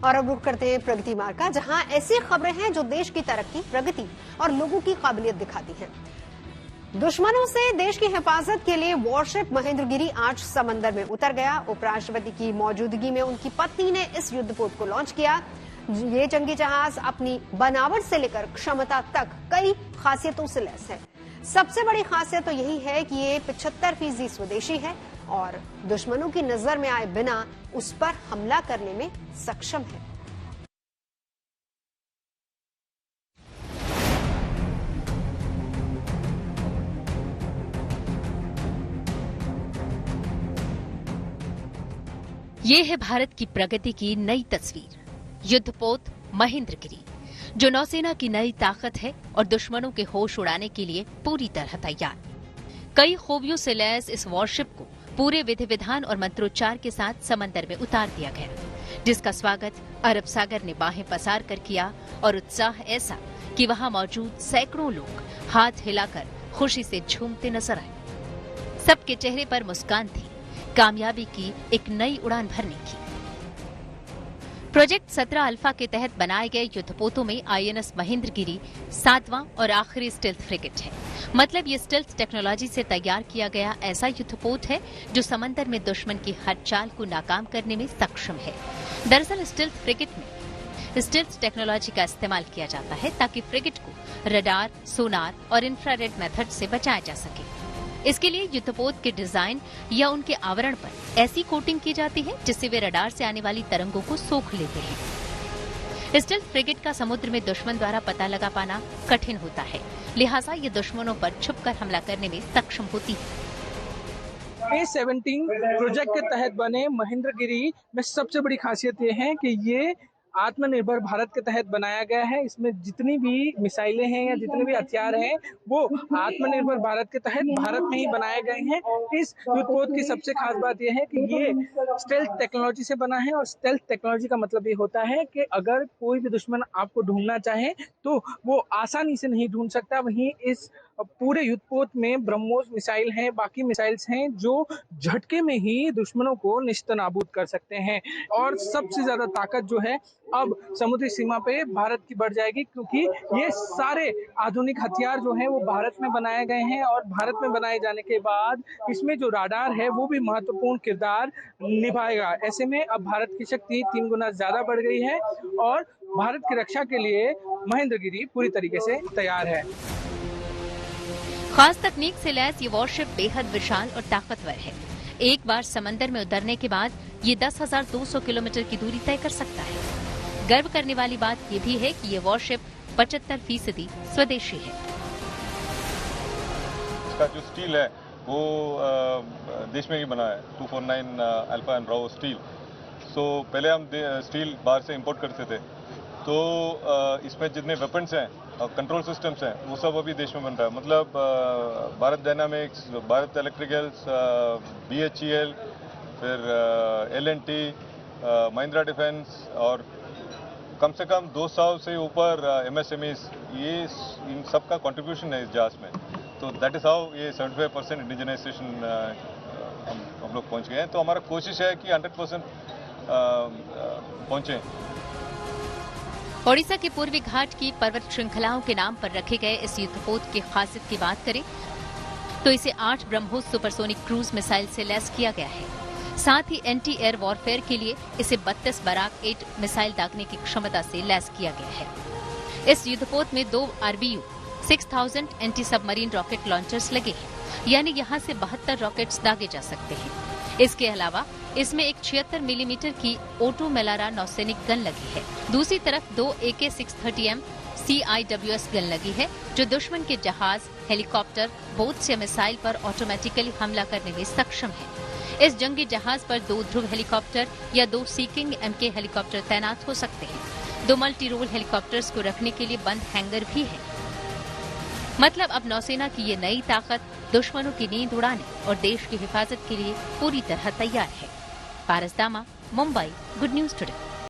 और अब रुख करते हैं प्रगति मार्ग का, जहां ऐसी खबरें हैं जो देश की तरक्की, प्रगति और लोगों की काबिलियत दिखाती हैं। दुश्मनों से देश की हिफाजत के लिए वॉरशिप महेंद्रगिरी आज समंदर में उतर गया। उपराष्ट्रपति की मौजूदगी में उनकी पत्नी ने इस युद्धपोत को लॉन्च किया। ये जंगी जहाज अपनी बनावट से लेकर क्षमता तक कई खासियतों से लैस है। सबसे बड़ी खासियत तो यही है कि ये 75% स्वदेशी है और दुश्मनों की नजर में आए बिना उस पर हमला करने में सक्षम है। ये है भारत की प्रगति की नई तस्वीर, युद्धपोत महेंद्रगिरी, जो नौसेना की नई ताकत है और दुश्मनों के होश उड़ाने के लिए पूरी तरह तैयार। कई खूबियों से लैस इस वॉरशिप को पूरे विधि विधान और मंत्रोच्चार के साथ समंदर में उतार दिया गया, जिसका स्वागत अरब सागर ने बाहें पसार कर किया और उत्साह ऐसा कि वहां मौजूद सैकड़ों लोग हाथ हिलाकर खुशी से झूमते नजर आए। सबके चेहरे पर मुस्कान थी, कामयाबी की एक नई उड़ान भरने की। प्रोजेक्ट 17 अल्फा के तहत बनाए गए युद्धपोतों में आईएनएस महेंद्रगिरी 7वां और आखिरी स्टेल्थ फ्रिगेट है। मतलब ये स्टेल्थ टेक्नोलॉजी से तैयार किया गया ऐसा युद्धपोत है जो समंदर में दुश्मन की हर चाल को नाकाम करने में सक्षम है। दरअसल स्टेल्थ फ्रिगेट में स्टेल्थ टेक्नोलॉजी का इस्तेमाल किया जाता है ताकि फ्रिगेट को रडार, सोनार और इंफ्रारेड मेथड से बचाया जा सके। इसके लिए युद्धपोत के डिजाइन या उनके आवरण पर ऐसी कोटिंग की जाती है जिससे वे रडार से आने वाली तरंगों को सोख लेते हैं। स्टेल्थ फ्रिगेट का समुद्र में दुश्मन द्वारा पता लगा पाना कठिन होता है, लिहाजा ये दुश्मनों पर छुपकर हमला करने में सक्षम होती है। A-17 प्रोजेक्ट के तहत बने महेंद्रगिरी में सबसे बड़ी खासियत ये है कि ये आत्मनिर्भर भारत के तहत बनाया गया है। इसमें जितनी भी मिसाइलें हैं या जितने भी हथियार हैं वो आत्मनिर्भर भारत के तहत भारत में ही बनाए गए हैं। इस युद्धपोत की सबसे खास बात यह है कि ये स्टेल्थ टेक्नोलॉजी से बना है और स्टेल्थ टेक्नोलॉजी का मतलब ये होता है कि अगर कोई भी दुश्मन आपको ढूंढना चाहे तो वो आसानी से नहीं ढूंढ सकता। वहीं इस पूरे युद्धपोत में ब्रह्मोस मिसाइल हैं, बाकी मिसाइल्स हैं जो झटके में ही दुश्मनों को निस्तनाबूद कर सकते हैं। और सबसे ज्यादा ताकत जो है अब समुद्री सीमा पे भारत की बढ़ जाएगी, क्योंकि ये सारे आधुनिक हथियार जो हैं वो भारत में बनाए गए हैं और भारत में बनाए जाने के बाद इसमें जो राडार है वो भी महत्वपूर्ण किरदार निभाएगा। ऐसे में अब भारत की शक्ति 3 गुना ज्यादा बढ़ गई है और भारत की रक्षा के लिए महेंद्रगिरी पूरी तरीके से तैयार है। खास तकनीक से लैस ये वॉरशिप बेहद विशाल और ताकतवर है। एक बार समंदर में उतरने के बाद ये 10,200 किलोमीटर की दूरी तय कर सकता है। गर्व करने वाली बात ये भी है कि ये वॉरशिप 75% स्वदेशी है। इसका जो स्टील है वो देश में ही बना है, 249 अल्फा एंड ब्रावो स्टील। सो पहले हम स्टील बाहर से इंपोर्ट करते थे, तो इसमें जितने वेपन्स हैं और कंट्रोल सिस्टम्स हैं वो सब अभी देश में बन रहा है। मतलब Bharat dynamics, Bharat electricals, BHEL, फिर L&T, महिंद्रा डिफेंस और कम से कम 200 से ऊपर MSMEs, ये इन सब का कंट्रीब्यूशन है इस जहाज में। तो दैट इज हाउ ये 75% इंडिजिनाइजेशन हम लोग पहुंच गए हैं। तो हमारा कोशिश है कि 100% पहुंचे। ओडिशा के पूर्वी घाट की पर्वत श्रृंखलाओं के नाम पर रखे गए इस युद्धपोत की खासियत की बात करें तो इसे 8 ब्रह्मोस सुपरसोनिक क्रूज मिसाइल से लैस किया गया है। साथ ही एंटी एयर वॉरफेयर के लिए इसे 32 बराक 8 मिसाइल दागने की क्षमता से लैस किया गया है। इस युद्धपोत में 2 RBU 6000 anti submarine rocket launchers लगे हैं, यानी यहां से 72 रॉकेट्स दागे जा सकते हैं। इसके अलावा इसमें एक 76 मिलीमीटर की ओटो मेलारा नौसैनिक गन लगी है। दूसरी तरफ 2 AK-630M CIWS गन लगी है जो दुश्मन के जहाज, हेलीकॉप्टर, बोट्स या मिसाइल पर ऑटोमेटिकली हमला करने में सक्षम है। इस जंगी जहाज पर 2 ध्रुव हेलीकॉप्टर या 2 सीकिंग MK हेलीकॉप्टर तैनात हो सकते हैं। 2 मल्टी रोल हेलीकॉप्टर्स को रखने के लिए बंद हैंगर भी है। मतलब अब नौसेना की ये नई ताकत दुश्मनों की नींद उड़ाने और देश की हिफाजत के लिए पूरी तरह तैयार है। पारस दामा, मुंबई, गुड न्यूज टुडे।